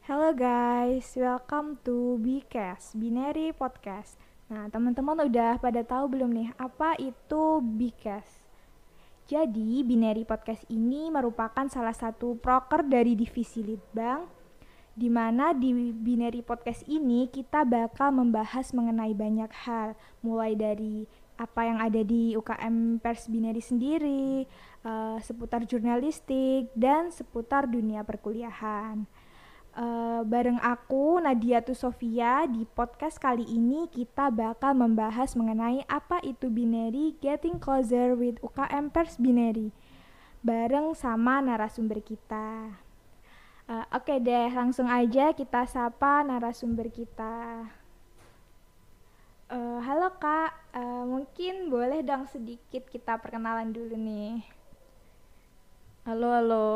Hello guys, welcome to Bcast, Binary Podcast. Nah, teman-teman udah pada tahu belum nih apa itu Bcast? Jadi, Binary Podcast ini merupakan salah satu proker dari divisi Litbang, di mana di Binary Podcast ini kita bakal membahas mengenai banyak hal, mulai dari apa yang ada di UKM Pers Binary sendiri, seputar jurnalistik, dan seputar dunia perkuliahan. Bareng aku Nadia Sofia di podcast kali ini kita bakal membahas mengenai apa itu binary, getting closer with UKM Pers Binary bareng sama narasumber kita. Oke deh, langsung aja kita sapa narasumber kita. Halo Kak, mungkin boleh dong sedikit kita perkenalan dulu nih. Halo, halo.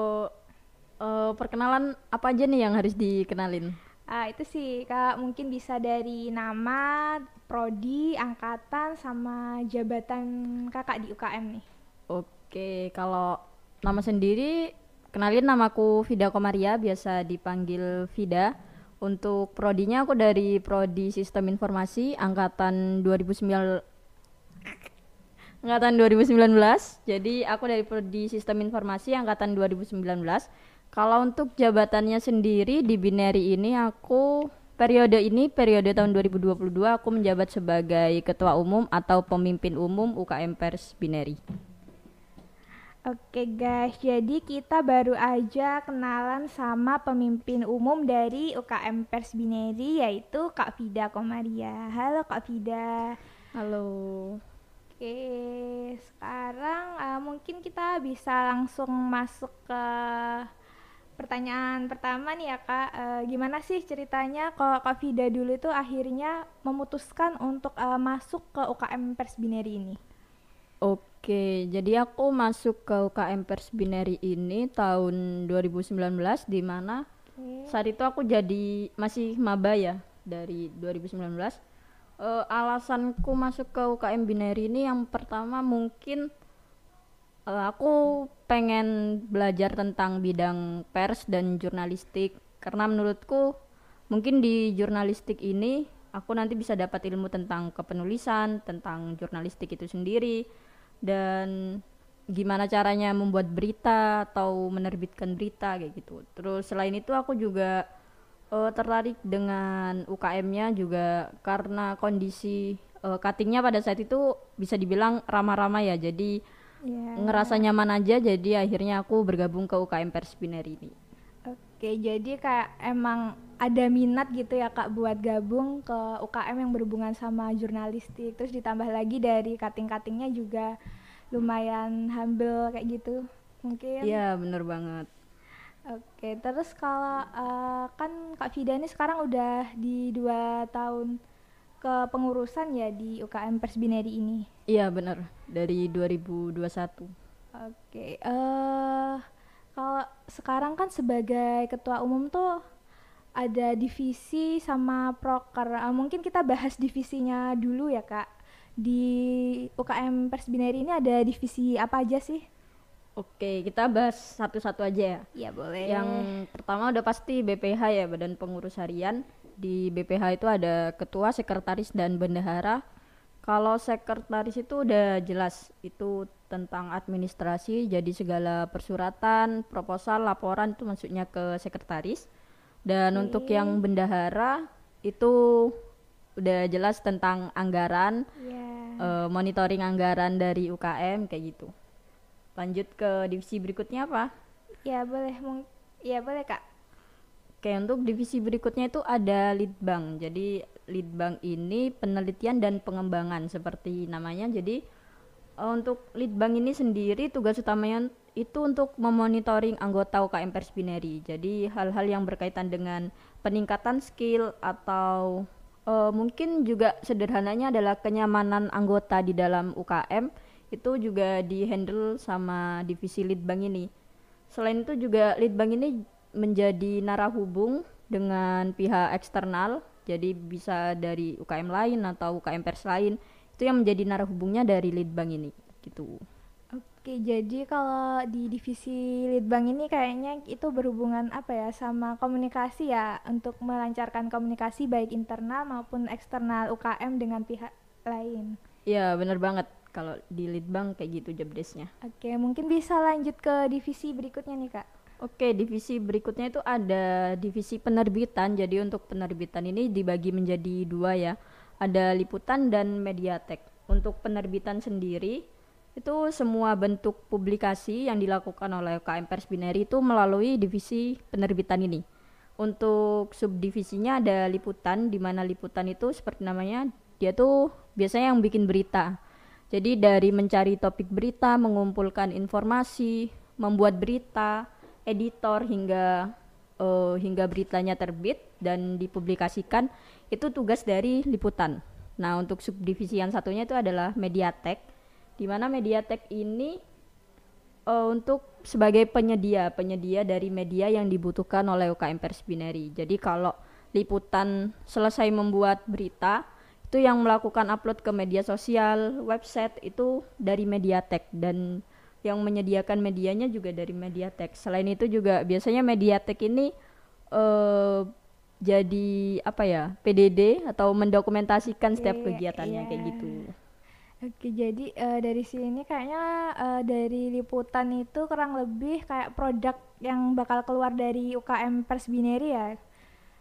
Perkenalan apa aja nih yang harus dikenalin? Itu sih Kak, mungkin bisa dari nama, prodi, angkatan, sama jabatan Kakak di UKM nih. Oke, kalau nama sendiri, kenalin namaku Vida Komaria, biasa dipanggil Vida. Untuk prodinya aku dari Prodi Sistem Informasi angkatan 2009 angkatan 2019. Jadi aku dari Prodi Sistem Informasi angkatan 2019. Kalau untuk jabatannya sendiri di Binary ini periode tahun 2022 aku menjabat sebagai Ketua Umum atau Pemimpin Umum UKM Pers Binary. Oke guys, jadi kita baru aja kenalan sama pemimpin umum dari UKM Pers Binary yaitu Kak Vida Komaria. Halo Kak Vida. Halo. Oke, sekarang mungkin kita bisa langsung masuk ke pertanyaan pertama nih ya Kak. Gimana sih ceritanya kalau Kak Vida dulu itu akhirnya memutuskan untuk masuk ke UKM Pers Binary ini? Oke, jadi aku masuk ke UKM Pers Binary ini tahun 2019, di mana Oke. saat itu aku jadi masih maba ya dari 2019. Alasanku masuk ke UKM Binary ini yang pertama mungkin aku pengen belajar tentang bidang pers dan jurnalistik, karena menurutku mungkin di jurnalistik ini aku nanti bisa dapat ilmu tentang kepenulisan, tentang jurnalistik itu sendiri, dan gimana caranya membuat berita atau menerbitkan berita kayak gitu. Terus selain itu aku juga tertarik dengan UKM-nya juga karena kondisi cuttingnya pada saat itu bisa dibilang ramah-ramah ya. Jadi ngerasa Ya. nyaman aja, jadi akhirnya aku bergabung ke UKM Pers Binary ini. Oke, jadi kayak emang ada minat gitu ya Kak buat gabung ke UKM yang berhubungan sama jurnalistik. Terus ditambah lagi dari cutting-cuttingnya juga lumayan humble kayak gitu mungkin. Iya, bener banget. Oke, terus kalau kan Kak Vida ini sekarang udah di 2 tahun kepengurusan ya di UKM Pers Binary ini. Iya, bener. Dari 2021. Oke, kalau sekarang kan sebagai ketua umum tuh ada divisi sama proker. Mungkin kita bahas divisinya dulu ya Kak. Di UKM Pers Binary ini ada divisi apa aja sih? Oke, kita bahas satu-satu aja ya. Ya Yang boleh. pertama udah pasti BPH ya, Badan Pengurus Harian. Di BPH itu ada ketua, sekretaris, dan bendahara. Kalau sekretaris itu udah jelas, itu tentang administrasi, jadi segala persuratan, proposal, laporan itu masuknya ke sekretaris. Dan untuk Oke. yang bendahara itu udah jelas tentang anggaran, Ya. monitoring anggaran dari UKM kayak gitu. Lanjut ke divisi berikutnya apa? Ya boleh. Ya boleh Kak. Oke, untuk divisi berikutnya itu ada Litbang. Jadi Litbang ini penelitian dan pengembangan seperti namanya. Jadi untuk Litbang ini sendiri tugas utamanya itu untuk memonitoring anggota UKM Pers Binary. Jadi hal-hal yang berkaitan dengan peningkatan skill atau mungkin juga sederhananya adalah kenyamanan anggota di dalam UKM itu juga dihandle sama divisi Litbang ini. Selain itu juga Litbang ini menjadi narahubung dengan pihak eksternal, jadi bisa dari UKM lain atau UKM Pers lain. Itu yang menjadi narahubungnya dari Litbang ini gitu. Oke, jadi kalau di divisi Litbang ini kayaknya itu berhubungan apa ya sama komunikasi ya untuk melancarkan komunikasi baik internal maupun eksternal UKM dengan pihak lain. Iya, bener banget. Kalau di Litbang kayak gitu job desk-nya. Oke, mungkin bisa lanjut ke divisi berikutnya nih Kak. Oke, divisi berikutnya itu ada divisi penerbitan. Jadi untuk penerbitan ini dibagi menjadi dua ya. Ada liputan dan mediatek. Untuk penerbitan sendiri, itu semua bentuk publikasi yang dilakukan oleh UKM Pers Binary itu melalui divisi penerbitan ini. Untuk subdivisinya ada liputan, di mana liputan itu seperti namanya, dia tuh biasanya yang bikin berita. Jadi dari mencari topik berita, mengumpulkan informasi, membuat berita, editor hingga beritanya terbit dan dipublikasikan, itu tugas dari liputan. Nah, untuk subdivisi yang satunya itu adalah mediatek, di mana mediatek ini untuk sebagai penyedia dari media yang dibutuhkan oleh UKM Pers Binary. Jadi kalau liputan selesai membuat berita, itu yang melakukan upload ke media sosial, website itu dari mediatek, dan yang menyediakan medianya juga dari mediatek. Selain itu juga biasanya mediatek ini jadi apa ya, PDD atau mendokumentasikan setiap kegiatannya kayak gitu. Oke, jadi dari sini kayaknya dari liputan itu kurang lebih kayak produk yang bakal keluar dari UKM Pers Binary ya.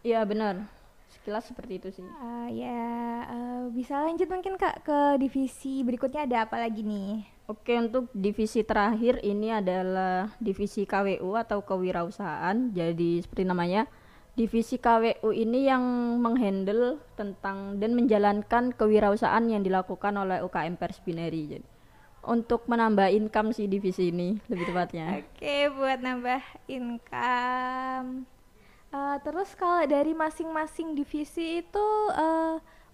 Iya benar, sekilas seperti itu sih. Bisa lanjut mungkin Kak ke divisi berikutnya ada apa lagi nih? Oke, untuk divisi terakhir ini adalah divisi KWU atau kewirausahaan. Jadi seperti namanya, divisi KWU ini yang menghandle tentang dan menjalankan kewirausahaan yang dilakukan oleh UKM Pers Binary. Jadi untuk menambah income sih divisi ini lebih tepatnya. Oke, buat nambah income. Terus kalau dari masing-masing divisi itu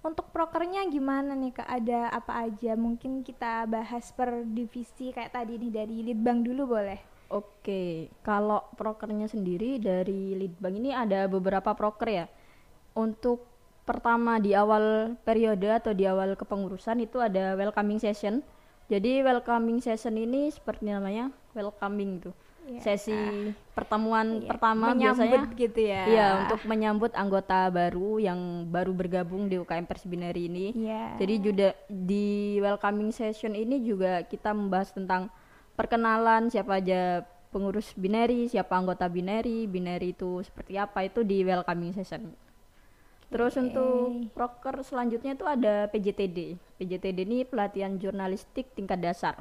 untuk prokernya gimana nih Kak? Ada apa aja? Mungkin kita bahas per divisi kayak tadi nih dari Litbang dulu boleh? Oke, kalau prokernya sendiri dari Litbang ini ada beberapa proker ya. Untuk pertama di awal periode atau di awal kepengurusan itu ada welcoming session. Jadi welcoming session ini seperti namanya welcoming tuh. Sesi pertemuan pertama biasanya gitu ya. Iya, untuk menyambut anggota baru yang baru bergabung di UKM Pers Binary ini. Jadi juga di welcoming session ini juga kita membahas tentang perkenalan siapa aja pengurus Binary, siapa anggota Binary, Binary itu seperti apa, itu di welcoming session. Terus untuk proker selanjutnya itu ada PJTD. PJTD ini pelatihan jurnalistik tingkat dasar.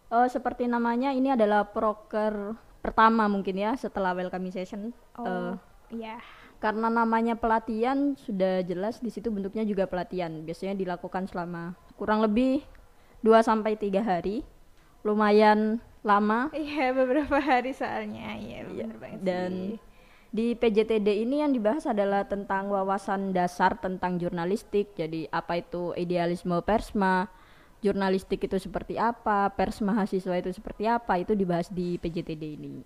Seperti namanya, ini adalah proker pertama mungkin ya setelah welcoming session. Karena namanya pelatihan sudah jelas di situ bentuknya juga pelatihan. Biasanya dilakukan selama kurang lebih 2-3 hari. Lumayan lama. Iya, beberapa hari soalnya. Iya, benar banget sih. Dan di PJTD ini yang dibahas adalah tentang wawasan dasar tentang jurnalistik. Jadi apa itu idealisme persma, jurnalistik itu seperti apa, pers mahasiswa itu seperti apa, itu dibahas di PJTD ini.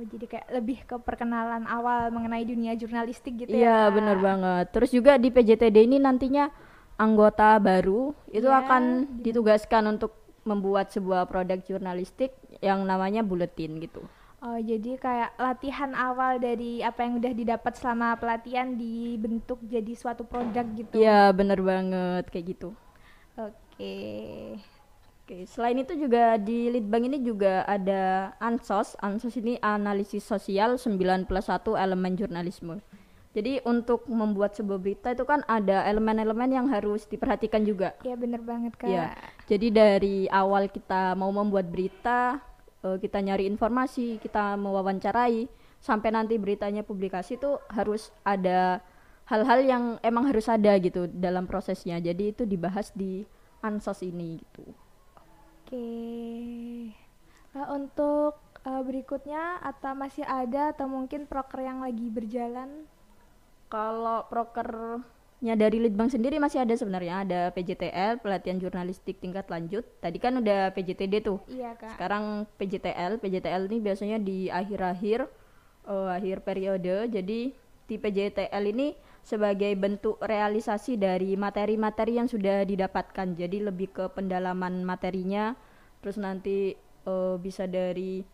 Jadi kayak lebih ke perkenalan awal mengenai dunia jurnalistik gitu ya. Iya, benar banget. Terus juga di PJTD ini nantinya anggota baru itu akan ditugaskan untuk membuat sebuah produk jurnalistik yang namanya buletin gitu. Jadi kayak latihan awal dari apa yang udah didapat selama pelatihan dibentuk jadi suatu produk gitu. Iya, benar banget kayak gitu. Oke, selain itu juga di Litbang ini juga ada Ansos. Ansos ini analisis sosial 9+1 elemen jurnalisme. Jadi untuk membuat sebuah berita itu kan ada elemen-elemen yang harus diperhatikan juga. Iya, benar banget Kak. Ya, jadi dari awal kita mau membuat berita, kita nyari informasi, kita mewawancarai, sampai nanti beritanya publikasi itu harus ada hal-hal yang emang harus ada gitu dalam prosesnya. Jadi itu dibahas di Ansos ini gitu. Untuk berikutnya atau masih ada atau mungkin proker yang lagi berjalan? Kalau prokernya dari Litbang sendiri masih ada sebenarnya, ada PJTL, pelatihan jurnalistik tingkat lanjut. Tadi kan udah PJTD tuh. Iya Kak. Sekarang PJTL. PJTL ini biasanya di akhir periode. Jadi di PJTL ini sebagai bentuk realisasi dari materi-materi yang sudah didapatkan. Jadi lebih ke pendalaman materinya, terus nanti bisa dari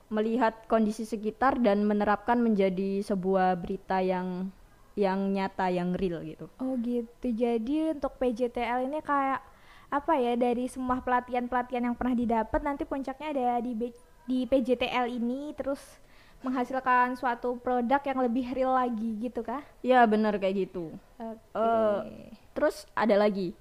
melihat kondisi sekitar dan menerapkan menjadi sebuah berita yang nyata, yang real gitu. Oh gitu. Jadi untuk PJTL ini kayak apa ya, dari semua pelatihan-pelatihan yang pernah didapat nanti puncaknya ada di PJTL ini, terus menghasilkan suatu produk yang lebih real lagi gitu kah? Ya benar kayak gitu. Oke. Terus ada lagi.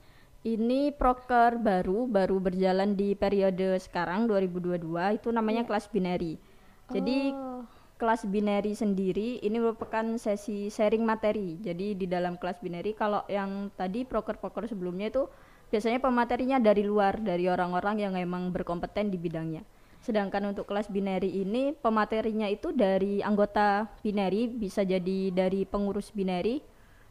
Ini proker baru berjalan di periode sekarang 2022, itu namanya kelas binary. Jadi Oh, kelas binary sendiri ini merupakan sesi sharing materi. Jadi di dalam kelas binary, kalau yang tadi proker-proker sebelumnya itu biasanya pematerinya dari luar, dari orang-orang yang emang berkompeten di bidangnya. Sedangkan untuk kelas binary ini pematerinya itu dari anggota binary, bisa jadi dari pengurus binary,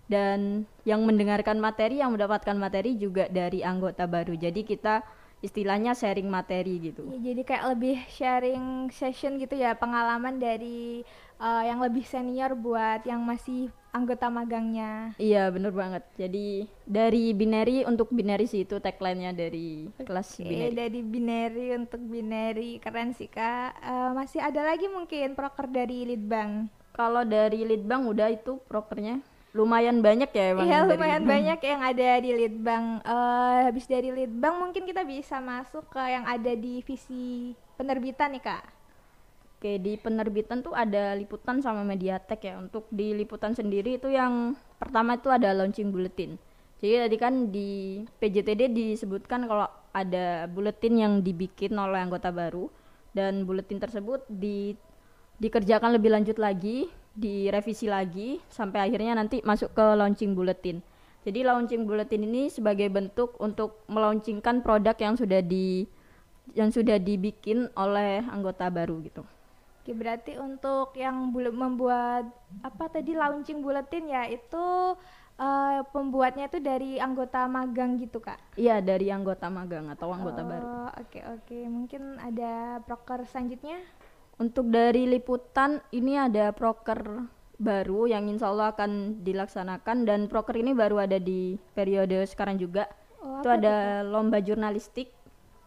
dan yang mendengarkan materi, yang mendapatkan materi juga dari anggota baru. Jadi kita istilahnya sharing materi gitu. ya, jadi kayak lebih sharing session gitu ya, pengalaman dari yang lebih senior buat yang masih anggota magangnya. Iya bener banget. Jadi dari binary untuk binary sih, itu tagline-nya dari kelas Oke, binary. dari binary untuk binary, keren sih kak. Masih ada lagi mungkin proker dari Litbang. Kalau dari Litbang udah, itu prokernya lumayan banyak ya emang Iya, dari lumayan Litbang. banyak yang ada di Litbang. Habis dari Litbang mungkin kita bisa masuk ke yang ada di visi penerbitan nih kak. Oke, di penerbitan tuh ada liputan sama Mediatek ya. Untuk di liputan sendiri itu yang pertama itu ada launching bulletin. Jadi tadi kan di PJTD disebutkan kalau ada bulletin yang dibikin oleh anggota baru, dan bulletin tersebut dikerjakan lebih lanjut lagi, direvisi lagi sampai akhirnya nanti masuk ke launching bulletin. Jadi launching bulletin ini sebagai bentuk untuk melaunchingkan produk yang sudah dibikin oleh anggota baru gitu. Oke, berarti untuk yang membuat apa tadi launching bulletin ya itu pembuatnya itu dari anggota magang gitu kak. Iya, dari anggota magang atau anggota baru. Oke oke, mungkin ada proker selanjutnya. Untuk dari liputan ini ada proker baru yang insya Allah akan dilaksanakan, dan proker ini baru ada di periode sekarang juga. Itu Apa tuh, ada lomba jurnalistik.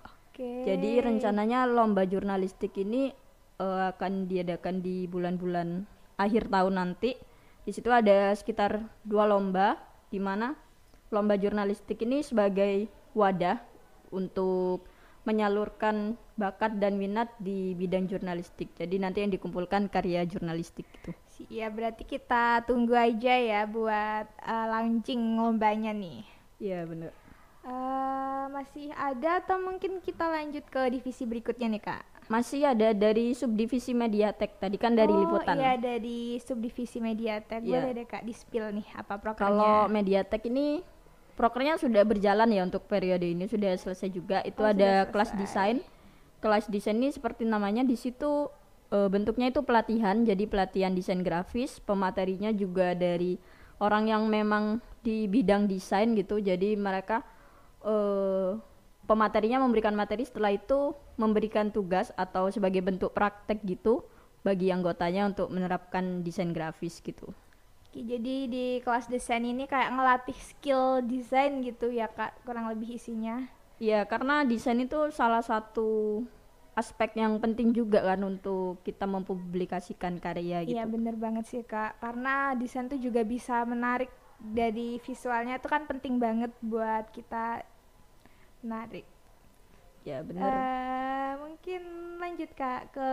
Oke. Jadi rencananya lomba jurnalistik ini akan diadakan di bulan-bulan akhir tahun nanti. Di situ ada sekitar 2 lomba, di mana lomba jurnalistik ini sebagai wadah untuk menyalurkan bakat dan minat di bidang jurnalistik. Jadi nanti yang dikumpulkan karya jurnalistik gitu. Ya berarti kita tunggu aja ya buat launching lombanya nih. Iya bener. Masih ada atau mungkin kita lanjut ke divisi berikutnya nih kak? Masih ada dari subdivisi Mediatek, tadi kan dari liputan. Iya, dari subdivisi Mediatek. Iya. Boleh deh kak di spill nih apa prokernya. Kalau Mediatek ini prokernya sudah berjalan ya, untuk periode ini sudah selesai juga. Itu ada sudah kelas selesai. desain. Kelas desain ini seperti namanya, di situ bentuknya itu pelatihan. Jadi pelatihan desain grafis, pematerinya juga dari orang yang memang di bidang desain gitu. Jadi mereka pematerinya memberikan materi, setelah itu memberikan tugas atau sebagai bentuk praktek gitu bagi anggotanya untuk menerapkan desain grafis gitu. Oke, jadi di kelas desain ini kayak ngelatih skill desain gitu ya kak, kurang lebih isinya. Iya, karena desain itu salah satu aspek yang penting juga kan untuk kita mempublikasikan karya gitu. Iya bener banget sih kak, karena desain tuh juga bisa menarik, dari visualnya itu kan penting banget buat kita menarik. Ya bener. Mungkin lanjut kak ke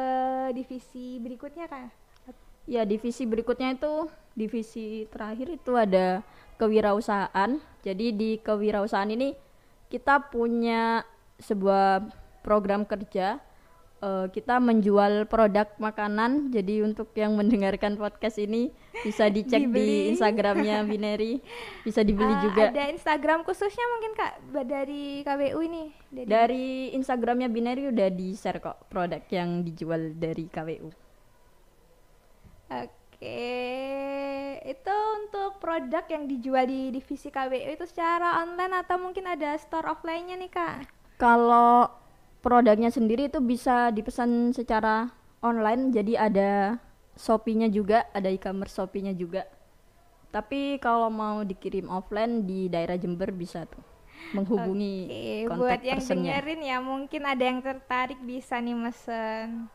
divisi berikutnya kak. Ya, divisi berikutnya itu divisi terakhir itu ada kewirausahaan. Jadi di kewirausahaan ini kita punya sebuah program kerja. Kita menjual produk makanan. Jadi untuk yang mendengarkan podcast ini bisa dicek di Instagramnya Binary, bisa dibeli juga. Ada Instagram khususnya mungkin kak dari KWU ini? Dari Instagramnya Binary udah di share kok produk yang dijual dari KWU. Oke, itu untuk produk yang dijual di divisi KWU itu secara online atau mungkin ada store offline-nya nih kak? Kalau produknya sendiri itu bisa dipesan secara online, jadi ada Shopee-nya juga, ada e-commerce Shopee-nya juga. Tapi kalau mau dikirim offline di daerah Jember bisa tuh. menghubungi Oke, buat kontak yang personnya. dengerin ya mungkin ada yang tertarik bisa nih mesen.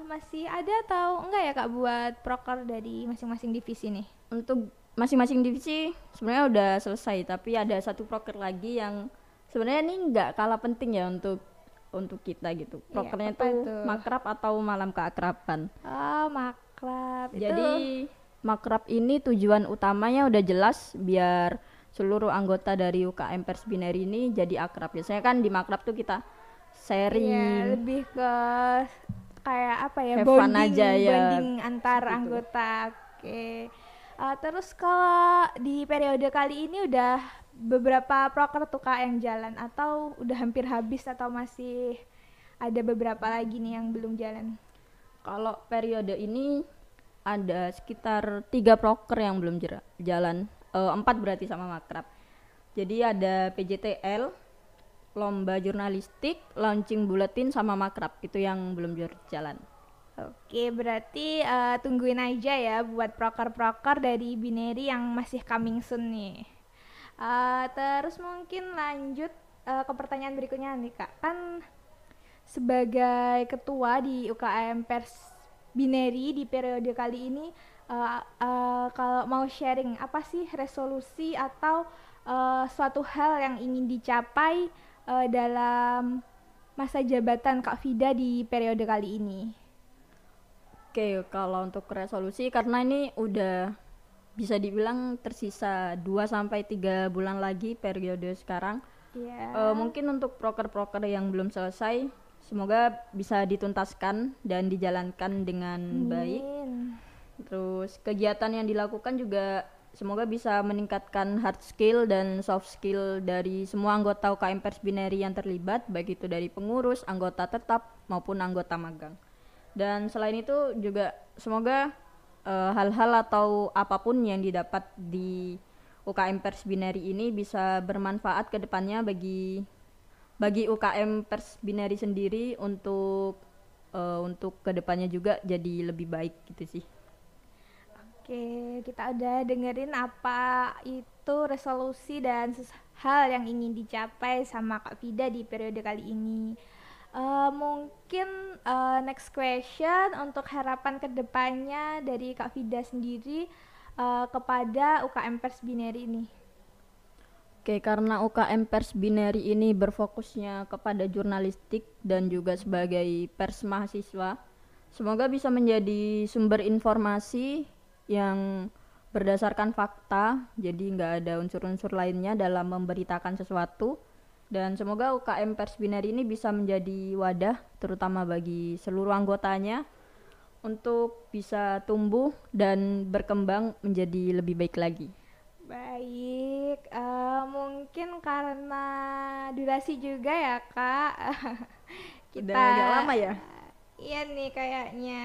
Masih ada atau enggak ya Kak buat proker dari masing-masing divisi nih? Untuk masing-masing divisi sebenarnya udah selesai, tapi ada satu proker lagi yang sebenarnya ini nggak kalah penting ya untuk kita gitu. Iya, Prokernya apa itu tuh? makrab atau malam keakraban. Oh, maklab. Itu Jadi makrab ini tujuan utamanya udah jelas biar seluruh anggota dari UKM Pers Binary ini jadi akrab. Biasanya kan di makrab tuh kita iya sharing, lebih ke kayak apa ya, have fun bonding aja ya bonding antar seperti itu. anggota. Oke. Terus kalau di periode kali ini udah beberapa proker tuh Kak yang jalan atau udah hampir habis atau masih ada beberapa lagi nih yang belum jalan? Kalau periode ini ada sekitar 3 proker yang belum jalan, 4 berarti sama makrab. Jadi ada PJTL, lomba jurnalistik, launching buletin sama makrab itu yang belum jalan. Oke, berarti tungguin aja ya buat proker-proker dari Binary yang masih coming soon nih. Terus mungkin lanjut ke pertanyaan berikutnya nih Kak. Kan sebagai ketua di UKM Pers Binary di periode kali ini, kalau mau sharing apa sih resolusi atau suatu hal yang ingin dicapai dalam masa jabatan Kak Vida di periode kali ini? Oke, kalau untuk resolusi karena ini udah bisa dibilang tersisa 2 sampai 3 bulan lagi periode sekarang. Iya. Mungkin untuk proker-proker yang belum selesai semoga bisa dituntaskan dan dijalankan dengan baik. Amin. Terus kegiatan yang dilakukan juga semoga bisa meningkatkan hard skill dan soft skill dari semua anggota UKM Pers Binary yang terlibat, baik itu dari pengurus, anggota tetap maupun anggota magang. Dan selain itu juga semoga hal-hal atau apapun yang didapat di UKM Pers Binary ini bisa bermanfaat ke depannya bagi UKM Pers Binary sendiri untuk kedepannya juga jadi lebih baik gitu sih. Oke, kita udah dengerin apa itu resolusi dan hal yang ingin dicapai sama Kak Vida di periode kali ini. Mungkin next question untuk harapan kedepannya dari Kak Vida sendiri kepada UKM Pers Binary ini. Oke, karena UKM Pers Binary ini berfokusnya kepada jurnalistik dan juga sebagai pers mahasiswa, semoga bisa menjadi sumber informasi yang berdasarkan fakta, jadi nggak ada unsur-unsur lainnya dalam memberitakan sesuatu. Dan semoga UKM Pers Binary ini bisa menjadi wadah terutama bagi seluruh anggotanya untuk bisa tumbuh dan berkembang menjadi lebih baik lagi. Baik, mungkin karena durasi juga ya Kak. Udah Kita agak lama ya? iya nih kayaknya.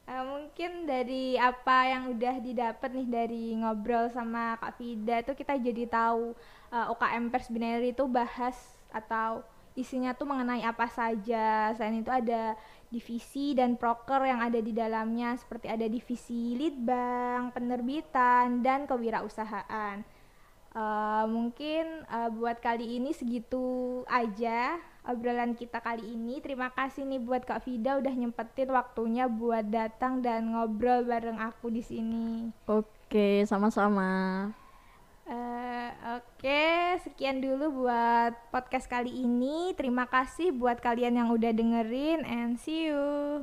Mungkin dari apa yang udah didapat nih dari ngobrol sama Kak Vida tuh kita jadi tahu UKM Pers Binary itu bahas atau isinya tuh mengenai apa saja. Selain itu ada divisi dan proker yang ada di dalamnya seperti ada divisi litbang, penerbitan, dan kewirausahaan. Mungkin buat kali ini segitu aja obrolan kita kali ini. Terima kasih nih buat Kak Vida udah nyempetin waktunya buat datang dan ngobrol bareng aku di sini. Oke, sama-sama. Oke, sekian dulu buat podcast kali ini. Terima kasih buat kalian yang udah dengerin and see you.